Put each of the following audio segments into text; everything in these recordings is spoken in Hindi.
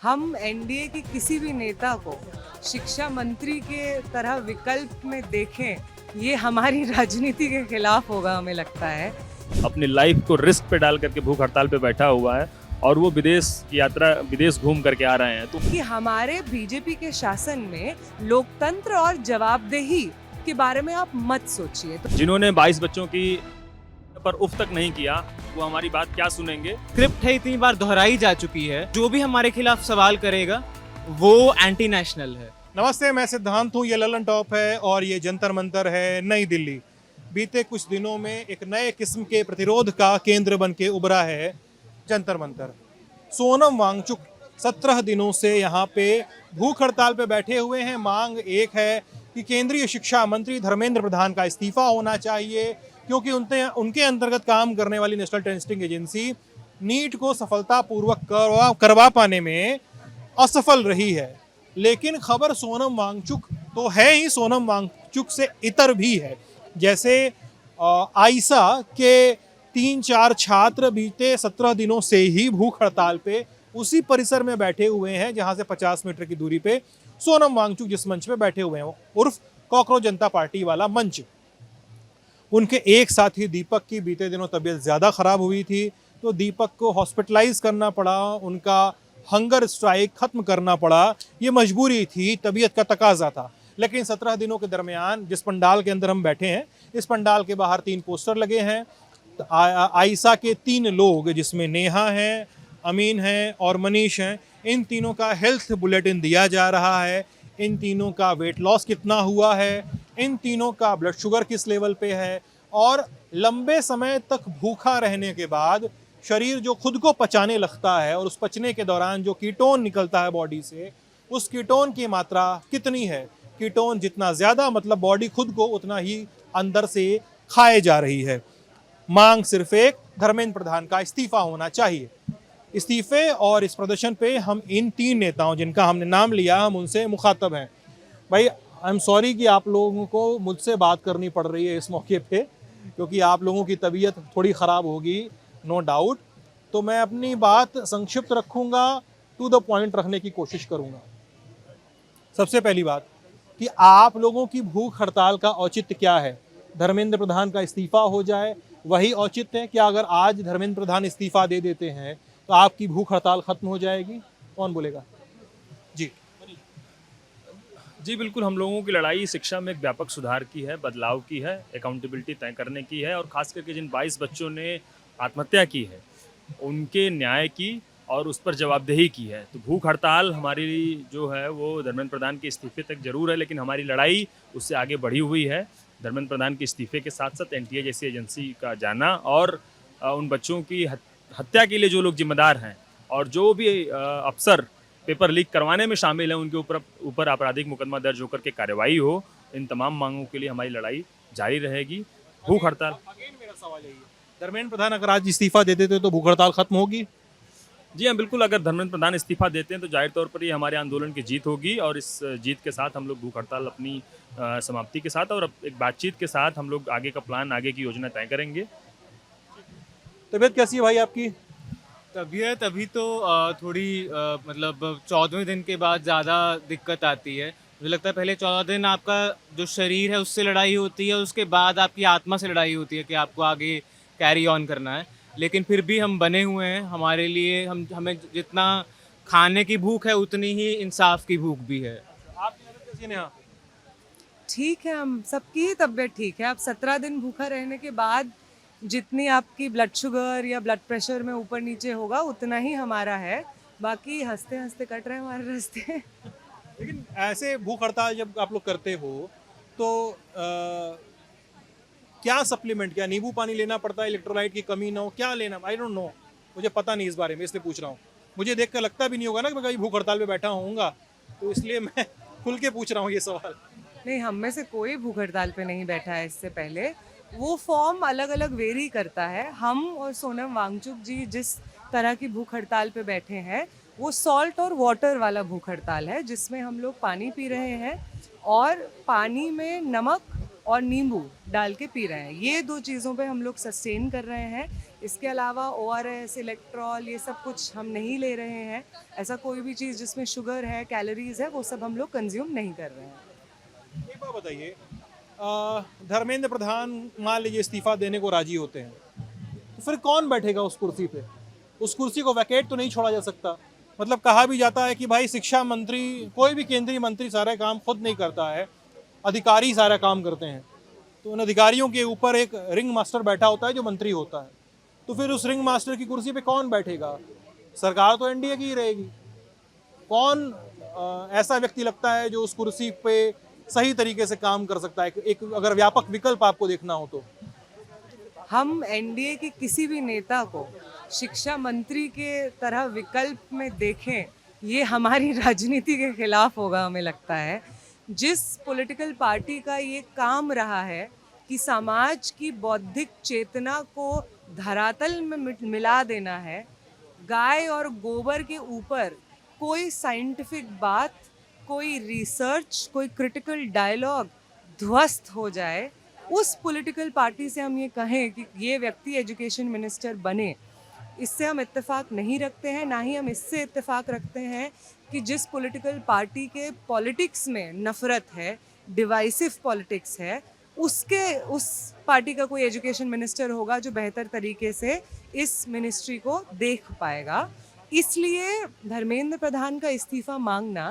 हम एनडीए की किसी भी नेता को शिक्षा मंत्री के तरह विकल्प में देखें, ये हमारी राजनीति के खिलाफ होगा, हमें लगता है। अपनी लाइफ को रिस्क पे डाल करके भूख हड़ताल पे बैठा हुआ है और वो विदेश की यात्रा विदेश घूम करके आ रहे हैं। तो कि हमारे बीजेपी के शासन में लोकतंत्र और जवाबदेही के बारे में आप मत सोचिए। तो जिन्होंने 22 बच्चों की पर उफ तक नहीं किया, वो हमारी बात क्या सुनेंगे। स्क्रिप्ट है इतनी बार दोहराई जा चुकी है, जो भी हमारे खिलाफ सवाल करेगा वो एंटी नेशनल है। नमस्ते, मैं सिद्धांत हूँ। ये ललन टॉप है और ये जंतर मंतर है नई दिल्ली। बीते कुछ दिनों में एक नए किस्म के प्रतिरोध का केंद्र बन के उभरा है जंतर मंतर। सोनम वांगचुक 17 दिनों से यहाँ पे भूख हड़ताल पे बैठे हुए हैं। मांग एक है कि केंद्रीय शिक्षा मंत्री धर्मेंद्र प्रधान का इस्तीफा होना चाहिए, क्योंकि उनके अंतर्गत काम करने वाली नेशनल टेस्टिंग एजेंसी नीट को सफलतापूर्वक करवा पाने में असफल रही है। लेकिन खबर सोनम वांगचुक तो है ही, सोनम वांगचुक से इतर भी है। जैसे आइसा के 3-4 छात्र बीते 17 दिनों से ही भूख हड़ताल पे उसी परिसर में बैठे हुए हैं जहां से 50 मीटर की दूरी पे सोनम वांगचुक जिस मंच पे बैठे हुए हैं, उर्फ कॉकरोच जनता पार्टी वाला मंच। उनके एक साथी दीपक की बीते दिनों तबीयत ज़्यादा ख़राब हुई थी, तो दीपक को हॉस्पिटलाइज करना पड़ा, उनका हंगर स्ट्राइक ख़त्म करना पड़ा। ये मजबूरी थी, तबीयत का तकाजा था। लेकिन 17 दिनों के दरमियान जिस पंडाल के अंदर हम बैठे हैं, इस पंडाल के बाहर 3 पोस्टर लगे हैं। आइसा के 3 लोग, जिसमें नेहा हैं, अमीन हैं और मनीष हैं, इन तीनों का हेल्थ बुलेटिन दिया जा रहा है। इन तीनों का वेट लॉस कितना हुआ है, इन तीनों का ब्लड शुगर किस लेवल पे है, और लंबे समय तक भूखा रहने के बाद शरीर जो खुद को पचाने लगता है और उस पचने के दौरान जो कीटोन निकलता है बॉडी से, उस कीटोन की मात्रा कितनी है। कीटोन जितना ज़्यादा, मतलब बॉडी खुद को उतना ही अंदर से खाए जा रही है। मांग सिर्फ एक, धर्मेंद्र प्रधान का इस्तीफा होना चाहिए। इस्तीफे और इस प्रदर्शन पे हम इन 3 नेताओं जिनका हमने नाम लिया, हम उनसे मुखातब हैं। भाई, आई एम सॉरी कि आप लोगों को मुझसे बात करनी पड़ रही है इस मौके पे, क्योंकि आप लोगों की तबीयत थोड़ी ख़राब होगी, नो डाउट। तो मैं अपनी बात संक्षिप्त रखूँगा, टू द पॉइंट रखने की कोशिश करूँगा। सबसे पहली बात कि आप लोगों की भूख हड़ताल का औचित्य क्या है। धर्मेंद्र प्रधान का इस्तीफा हो जाए, वही औचित्य है। क्या अगर आज धर्मेंद्र प्रधान इस्तीफा दे देते हैं तो आपकी भूख हड़ताल खत्म हो जाएगी? कौन बोलेगा? जी जी बिल्कुल, हम लोगों की लड़ाई शिक्षा में एक व्यापक सुधार की है, बदलाव की है, अकाउंटेबिलिटी तय करने की है, और खास करके जिन 22 बच्चों ने आत्महत्या की है उनके न्याय की और उस पर जवाबदेही की है। तो भूख हड़ताल हमारी जो है वो धर्मेंद्र प्रधान के इस्तीफे तक जरूर है, लेकिन हमारी लड़ाई उससे आगे बढ़ी हुई है। धर्मेंद्र प्रधान के इस्तीफे के साथ साथ एनटीए जैसी एजेंसी का जाना और उन बच्चों की हत्या के लिए जो लोग जिम्मेदार हैं और जो भी अफसर पेपर लीक करवाने में शामिल हैं, उनके ऊपर आपराधिक मुकदमा दर्ज होकर के कार्रवाई हो। इन तमाम मांगों के लिए हमारी लड़ाई जारी रहेगी। भूख हड़ताल, मेरा सवाल यही है, धर्मेंद्र प्रधान अगर आज इस्तीफा दे देते तो भूख हड़ताल खत्म होगी? जी हाँ बिल्कुल, अगर धर्मेंद्र प्रधान इस्तीफा देते हैं तो जाहिर तौर पर ये हमारे आंदोलन की जीत होगी, और इस जीत के साथ हम लोग भूख हड़ताल अपनी समाप्ति के साथ और एक बातचीत के साथ हम लोग आगे का प्लान, आगे की योजना तय करेंगे। तबीयत कैसी है भाई आपकी? तबीयत अभी तो थोड़ी मतलब 14वें दिन के बाद ज़्यादा दिक्कत आती है। मुझे लगता है पहले 14 दिन आपका जो शरीर है उससे लड़ाई होती है, उसके बाद आपकी आत्मा से लड़ाई होती है कि आपको आगे कैरी ऑन करना है। लेकिन फिर भी हम बने हुए हैं। हमारे लिए हमें जितना खाने की भूख है उतनी ही इंसाफ की भूख भी है। आपकी तबीयत कैसी है नेहा? ठीक है, हम सबकी ही तबीयत ठीक है। अब 17 दिन भूखा रहने के बाद जितनी आपकी ब्लड शुगर या ब्लड प्रेशर में ऊपर नीचे होगा उतना ही हमारा है। बाकी हंसते हंसते कट रहे हैं हमारे रास्ते। लेकिन ऐसे भूख हड़ताल जब आप लोग करते हो तो क्या सप्लीमेंट, क्या नींबू पानी लेना पड़ता है, इलेक्ट्रोलाइट की कमी ना हो, क्या लेना? आई डोंट नो, मुझे पता नहीं इस बारे में, इसलिए पूछ रहा हूँ। मुझे देख कर लगता भी नहीं होगा ना कि मैं कभी भूख हड़ताल पे बैठा होऊंगा, तो इसलिए मैं खुल के पूछ रहा हूँ ये सवाल। नहीं, हम में से कोई भूख हड़ताल पे नहीं बैठा है इससे पहले। वो फॉर्म अलग अलग वेरी करता है। हम और सोनम वांगचुक जी जिस तरह की भूख हड़ताल पे बैठे हैं वो सॉल्ट और वाटर वाला भूख हड़ताल है, जिसमें हम लोग पानी पी रहे हैं और पानी में नमक और नींबू डाल के पी रहे हैं। ये 2 चीज़ों पे हम लोग सस्टेन कर रहे हैं। इसके अलावा ORS, इलेक्ट्रॉल, ये सब कुछ हम नहीं ले रहे हैं। ऐसा कोई भी चीज़ जिसमें शुगर है, कैलोरीज है, वो सब हम लोग कंज्यूम नहीं कर रहे हैं। एक बात बताइए, धर्मेंद्र प्रधान मान लीजिए इस्तीफा देने को राजी होते हैं, तो फिर कौन बैठेगा उस कुर्सी पे? उस कुर्सी को वैकेट तो नहीं छोड़ा जा सकता। मतलब कहा भी जाता है कि भाई शिक्षा मंत्री, कोई भी केंद्रीय मंत्री सारा काम खुद नहीं करता है, अधिकारी सारा काम करते हैं। तो उन अधिकारियों के ऊपर एक रिंग मास्टर बैठा होता है जो मंत्री होता है। तो फिर उस रिंग मास्टर की कुर्सी पे कौन बैठेगा? सरकार तो एनडीए की ही रहेगी। कौन ऐसा व्यक्ति लगता है जो उस कुर्सी पे सही तरीके से काम कर सकता है? एक अगर व्यापक विकल्प आपको देखना हो तो हम एनडीए के किसी भी नेता को शिक्षा मंत्री के तरह विकल्प में देखें, ये हमारी राजनीति के खिलाफ होगा, हमें लगता है। जिस पॉलिटिकल पार्टी का ये काम रहा है कि समाज की बौद्धिक चेतना को धरातल में मिला देना है, गाय और गोबर के ऊपर कोई साइंटिफिक बात, कोई रिसर्च, कोई क्रिटिकल डायलॉग ध्वस्त हो जाए, उस पॉलिटिकल पार्टी से हम ये कहें कि ये व्यक्ति एजुकेशन मिनिस्टर बने, इससे हम इत्तेफाक नहीं रखते हैं। ना ही हम इससे इत्तेफाक रखते हैं कि जिस पॉलिटिकल पार्टी के पॉलिटिक्स में नफरत है, डिवाइसिव पॉलिटिक्स है, उस पार्टी का कोई एजुकेशन मिनिस्टर होगा जो बेहतर तरीके से इस मिनिस्ट्री को देख पाएगा। इसलिए धर्मेंद्र प्रधान का इस्तीफा मांगना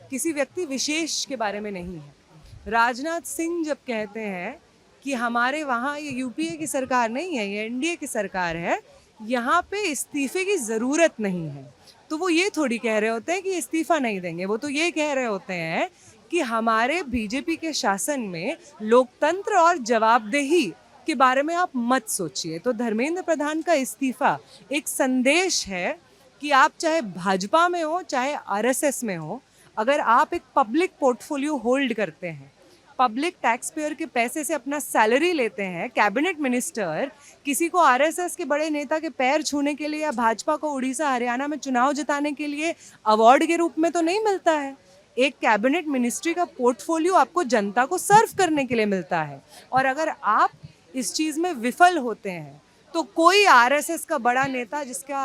किसी व्यक्ति विशेष के बारे में नहीं है। राजनाथ सिंह जब कहते हैं कि हमारे वहाँ, ये यूपीए की सरकार नहीं है, ये एनडीए की सरकार है, यहाँ पे इस्तीफे की ज़रूरत नहीं है, तो वो ये थोड़ी कह रहे होते हैं कि इस्तीफा नहीं देंगे। वो तो ये कह रहे होते हैं कि हमारे बीजेपी के शासन में लोकतंत्र और जवाबदेही के बारे में आप मत सोचिए। तो धर्मेंद्र प्रधान का इस्तीफा एक संदेश है कि आप चाहे भाजपा में हो, चाहे आरएसएस में हो, अगर आप एक पब्लिक पोर्टफोलियो होल्ड करते हैं, पब्लिक टैक्स पेयर के पैसे से अपना सैलरी लेते हैं, कैबिनेट मिनिस्टर किसी को आरएसएस के बड़े नेता के पैर छूने के लिए या भाजपा को उड़ीसा हरियाणा में चुनाव जिताने के लिए अवार्ड के रूप में तो नहीं मिलता है। एक कैबिनेट मिनिस्ट्री का पोर्टफोलियो आपको जनता को सर्व करने के लिए मिलता है। और अगर आप इस चीज़ में विफल होते हैं तो कोई आरएसएस का बड़ा नेता जिसका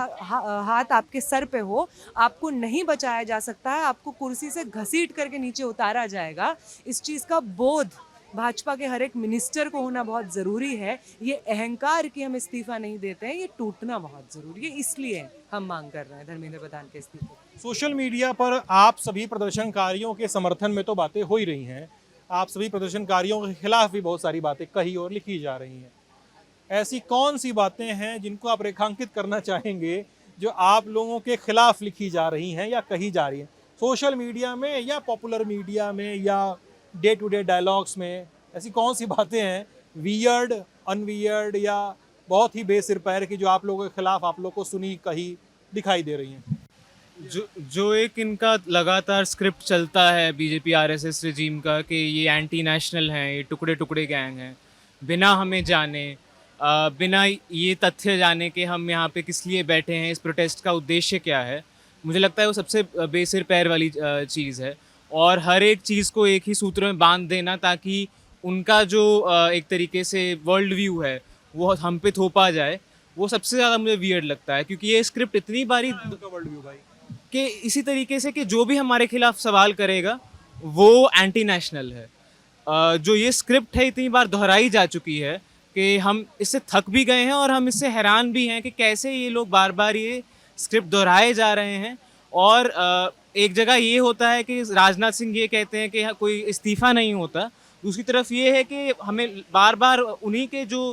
हाथ आपके सर पे हो, आपको नहीं बचाया जा सकता है, आपको कुर्सी से घसीट करके नीचे उतारा जाएगा। इस चीज़ का बोध भाजपा के हर एक मिनिस्टर को होना बहुत ज़रूरी है। ये अहंकार कि हम इस्तीफा नहीं देते हैं, ये टूटना बहुत ज़रूरी है। इसलिए हम मांग कर रहे हैं धर्मेंद्र प्रधान के इस्तीफे। सोशल मीडिया पर आप सभी प्रदर्शनकारियों के समर्थन में तो बातें हो ही रही हैं, आप सभी प्रदर्शनकारियों के खिलाफ भी बहुत सारी बातें कही और लिखी जा रही हैं। ऐसी कौन सी बातें हैं जिनको आप रेखांकित करना चाहेंगे जो आप लोगों के खिलाफ लिखी जा रही हैं या कही जा रही हैं, सोशल मीडिया में या पॉपुलर मीडिया में या डे टू डे डायलॉग्स में? ऐसी कौन सी बातें हैं वियर्ड, अनवियर्ड या बहुत ही बेसिर पैर की जो आप लोगों के खिलाफ आप लोग को सुनी कही दिखाई दे रही हैं? जो एक इनका लगातार स्क्रिप्ट चलता है बीजेपी आरएसएस रेजीम का कि ये एंटी नेशनल हैं, ये टुकड़े टुकड़े गैंग हैं, बिना हमें जाने, बिना ये तथ्य जाने कि हम यहाँ पे किस लिए बैठे हैं, इस प्रोटेस्ट का उद्देश्य क्या है, मुझे लगता है वो सबसे बेसिर पैर वाली चीज़ है। और हर एक चीज़ को एक ही सूत्र में बांध देना ताकि उनका जो एक तरीके से वर्ल्ड व्यू है वो हम पे थोपा जाए, वो सबसे ज़्यादा मुझे वियर्ड लगता है। क्योंकि ये स्क्रिप्ट इतनी बारी वर्ल्ड व्यू भाई कि इसी तरीके से कि जो भी हमारे खिलाफ सवाल करेगा वो एंटी नेशनल है। जो ये स्क्रिप्ट है इतनी बार दोहराई जा चुकी है कि हम इससे थक भी गए हैं और हम इससे हैरान भी हैं कि कैसे ये लोग बार बार ये स्क्रिप्ट दोहराए जा रहे हैं। और एक जगह ये होता है कि राजनाथ सिंह ये कहते हैं कि कोई इस्तीफ़ा नहीं होता, दूसरी तरफ ये है कि हमें बार बार उन्हीं के जो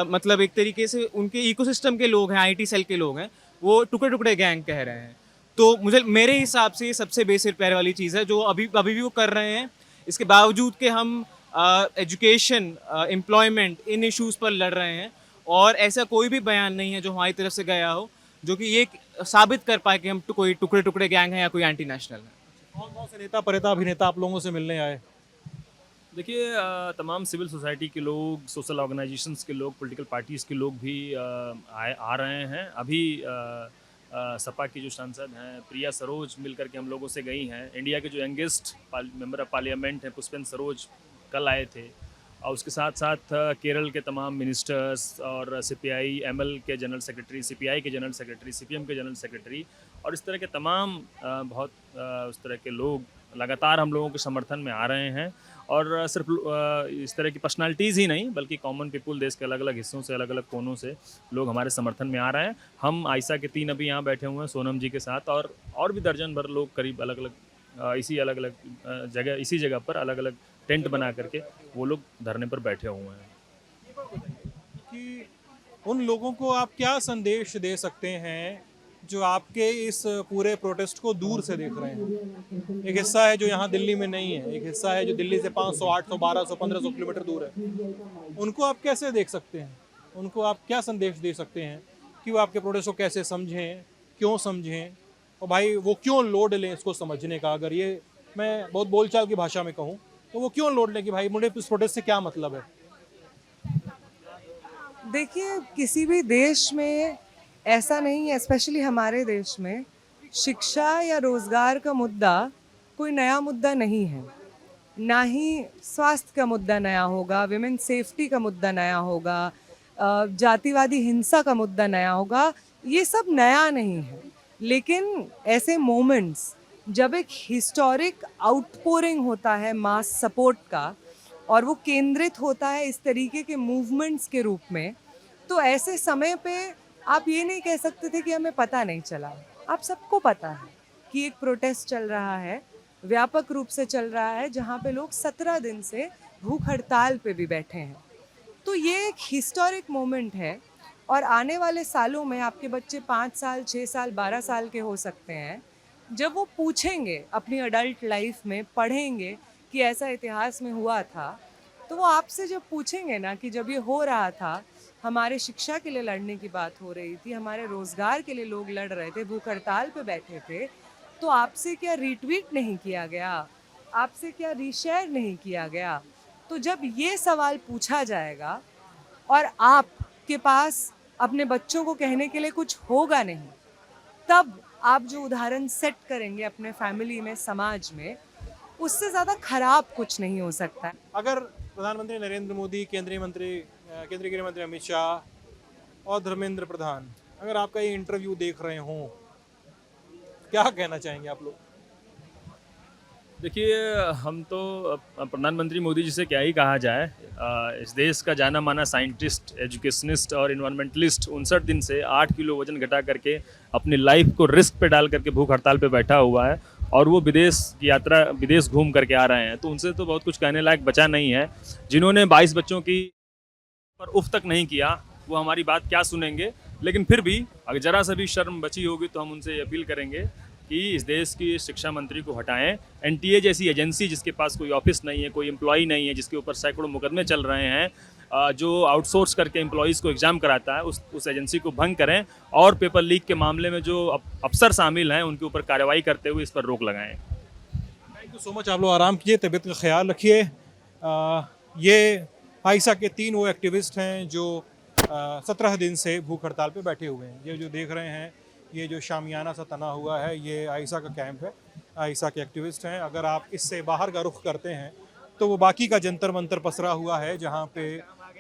मतलब एक तरीके से उनके इकोसिस्टम के लोग हैं, आईटी सेल के लोग हैं, वो टुकड़े टुकड़े गैंग कह रहे हैं। तो मेरे हिसाब से ये सबसे बेसिर पैर वाली चीज़ है जो अभी भी वो कर रहे हैं। इसके बावजूद कि हम एजुकेशन, एम्प्लॉयमेंट, इन इश्यूज़ पर लड़ रहे हैं और ऐसा कोई भी बयान नहीं है जो हमारी तरफ से गया हो जो कि ये साबित कर पाए कि हम कोई टुकड़े टुकड़े गैंग हैं या कोई एंटी नेशनल है। कौन कौन से नेता, परेता, अभिनेता आप लोगों से मिलने आए? देखिए, तमाम सिविल सोसाइटी के लोग, सोशल ऑर्गेनाइजेशंस के लोग, पॉलिटिकल पार्टीज़ के लोग भी आ रहे हैं। अभी सपा की जो सांसद हैं प्रिया सरोज मिल करके हम लोगों से गई हैं। इंडिया के जो यंगेस्ट मेंबर ऑफ पार्लियामेंट हैं पुष्पेंद्र सरोज कल आए थे। और उसके साथ साथ केरल के तमाम मिनिस्टर्स और सीपीआई एमएल के जनरल सेक्रेटरी, सीपीआई के जनरल सेक्रेटरी, सीपीएम के जनरल सेक्रेटरी और इस तरह के तमाम बहुत उस तरह के लोग लगातार हम लोगों के समर्थन में आ रहे हैं। और सिर्फ इस तरह की पर्सनालिटीज़ ही नहीं बल्कि कॉमन पीपल, देश के अलग अलग हिस्सों से, अलग अलग कोनों से लोग हमारे समर्थन में आ रहे हैं। हम आयशा के 3 अभी यहाँ बैठे हुए हैं सोनम जी के साथ, और भी दर्जन भर लोग करीब अलग अलग इसी जगह पर अलग अलग टेंट बना करके वो लोग धरने पर बैठे हुए हैं। कि उन लोगों को आप क्या संदेश दे सकते हैं जो आपके इस पूरे प्रोटेस्ट को दूर से देख रहे हैं? एक हिस्सा है जो यहाँ दिल्ली में नहीं है, एक हिस्सा है जो दिल्ली से 500, 800, 1200, 1500 किलोमीटर दूर है। उनको आप कैसे देख सकते हैं? उनको आप क्या संदेश दे सकते हैं कि वो आपके प्रोटेस्ट को कैसे समझें, क्यों समझें, और भाई वो क्यों लोड लें इसको समझने का? अगर ये मैं बहुत बोलचाल की भाषा में कहूँ तो वो क्यों लोड लें कि भाई मुझे इस प्रोटेस्ट से क्या मतलब है? देखिए, किसी भी देश में ऐसा नहीं है, स्पेशली हमारे देश में शिक्षा या रोजगार का मुद्दा कोई नया मुद्दा नहीं है। ना ही स्वास्थ्य का मुद्दा नया होगा, विमेन सेफ्टी का मुद्दा नया होगा, जातिवादी हिंसा का मुद्दा नया होगा। ये सब नया नहीं है, लेकिन ऐसे मोमेंट्स जब एक हिस्टोरिक आउटपोरिंग होता है मास सपोर्ट का और वो केंद्रित होता है इस तरीके के मूवमेंट्स के रूप में, तो ऐसे समय पे आप ये नहीं कह सकते थे कि हमें पता नहीं चला। आप सबको पता है कि एक प्रोटेस्ट चल रहा है, व्यापक रूप से चल रहा है, जहाँ पे लोग 17 दिन से भूख हड़ताल पे भी बैठे हैं। तो ये एक हिस्टोरिक मोमेंट है और आने वाले सालों में आपके बच्चे 5 साल, 6 साल, 12 साल के हो सकते हैं। जब वो पूछेंगे अपनी अडल्ट लाइफ में, पढ़ेंगे कि ऐसा इतिहास में हुआ था, तो वो आपसे जब पूछेंगे ना कि जब ये हो रहा था, हमारे शिक्षा के लिए लड़ने की बात हो रही थी, हमारे रोजगार के लिए लोग लड़ रहे थे, भूख हड़ताल पे बैठे थे, तो आपसे क्या रीट्वीट नहीं किया गया? आपसे क्या रीशेयर नहीं किया गया? तो जब ये सवाल पूछा जाएगा और आपके पास अपने बच्चों को कहने के लिए कुछ होगा नहीं, तब आप जो उदाहरण सेट करेंगे अपने फैमिली में, समाज में, उससे ज़्यादा खराब कुछ नहीं हो सकता। अगर प्रधानमंत्री नरेंद्र मोदी, केंद्रीय गृह मंत्री अमित शाह और धर्मेंद्र प्रधान अगर आपका ये इंटरव्यू देख रहे हों, क्या कहना चाहेंगे आप लोग? देखिए, हम तो प्रधानमंत्री मोदी जी से क्या ही कहा जाए। इस देश का जाना माना साइंटिस्ट, एजुकेशनिस्ट और इन्वायरमेंटलिस्ट 59 दिन से 8 किलो वजन घटा करके अपनी लाइफ को रिस्क पे डाल करके भूख हड़ताल पे बैठा हुआ है और वो विदेश घूम करके आ रहे हैं। तो उनसे तो बहुत कुछ कहने लायक बचा नहीं है। जिन्होंने 22 बच्चों की पर उफ तक नहीं किया, वो हमारी बात क्या सुनेंगे। लेकिन फिर भी अगर जरा सा भी शर्म बची होगी तो हम उनसे अपील करेंगे कि इस देश की शिक्षा मंत्री को हटाएं। एनटीए जैसी एजेंसी जिसके पास कोई ऑफिस नहीं है, कोई एम्प्लॉई नहीं है, जिसके ऊपर सैकड़ों मुकदमे चल रहे हैं, जो आउटसोर्स करके एम्प्लॉयज़ को एग्ज़ाम कराता है, उस एजेंसी को भंग करें और पेपर लीक के मामले में जो अफसर शामिल हैं उनके ऊपर कार्रवाई करते हुए इस पर रोक लगाएं। Thank you so much. आप लोग आराम कीजिए, तबीयत का ख्याल रखिए। ये आयशा के 3 वो एक्टिविस्ट हैं जो 17 दिन से भूख हड़ताल पे बैठे हुए हैं। ये जो देख रहे हैं, ये जो शामियाना सा तना हुआ है, ये आयशा का कैंप है, आयशा के एक्टिविस्ट हैं। अगर आप इससे बाहर का रुख करते हैं तो वो बाकी का जंतर मंतर पसरा हुआ है जहाँ पे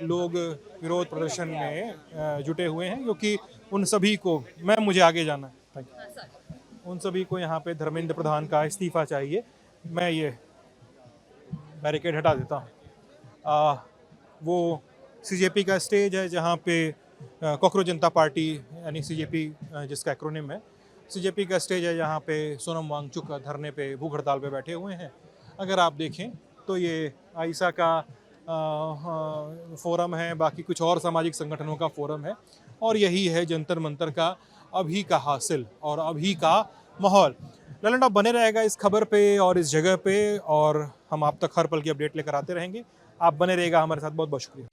लोग विरोध प्रदर्शन में जुटे हुए हैं, क्योंकि उन सभी को मुझे आगे जाना है, थैंक यू। उन सभी को यहाँ पे धर्मेंद्र प्रधान का इस्तीफ़ा चाहिए। मैं ये बैरिकेड हटा देता हूँ। वो सीजेपी का स्टेज है जहाँ पे कॉकरोच जनता पार्टी यानी सीजेपी जिसका एक्रोनिम है, सीजेपी का स्टेज है जहाँ पे सोनम वांगचुक धरने पे भूख हड़ताल पे बैठे हुए हैं। अगर आप देखें तो ये आयशा का फोरम है, बाकी कुछ और सामाजिक संगठनों का फोरम है, और यही है जंतर मंतर का अभी का हासिल और अभी का माहौल। ललन टॉप बने रहेगा इस खबर पे और इस जगह पे, और हम आप तक हर पल की अपडेट लेकर आते रहेंगे। आप बने रहेगा हमारे साथ। बहुत बहुत शुक्रिया।